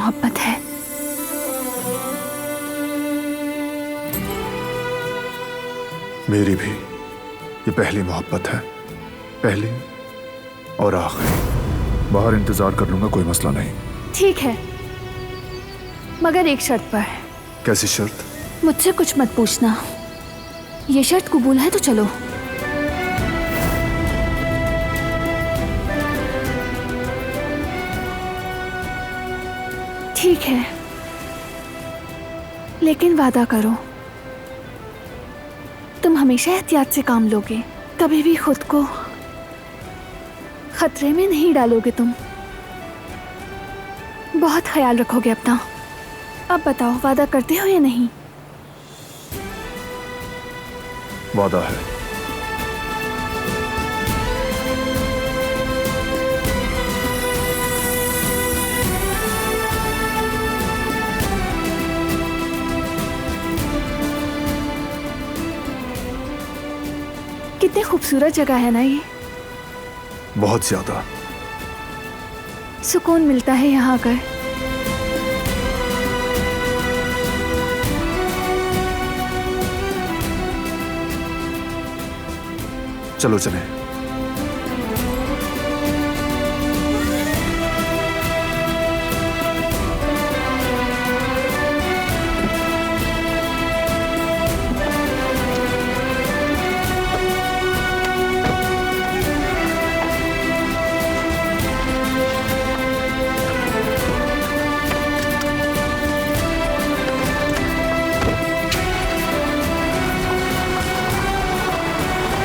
मोहब्बत है। मेरी भी ये पहली मोहब्बत है, पहली और आखिरी। बाहर इंतजार कर लूंगा, कोई मसला नहीं। ठीक है, मगर एक शर्त पर। कैसी शर्त? मुझसे कुछ मत पूछना। ये शर्त कबूल है तो चलो। ठीक है, लेकिन वादा करो तुम हमेशा एहतियात से काम लोगे, कभी भी खुद को खतरे में नहीं डालोगे। तुम बहुत ख्याल रखोगे अपना। अब बताओ, वादा करते हो या नहीं? वादा है। कितनी खूबसूरत जगह है ना ये। बहुत ज्यादा। सुकून मिलता है यहाँ आकर। चलो चलें।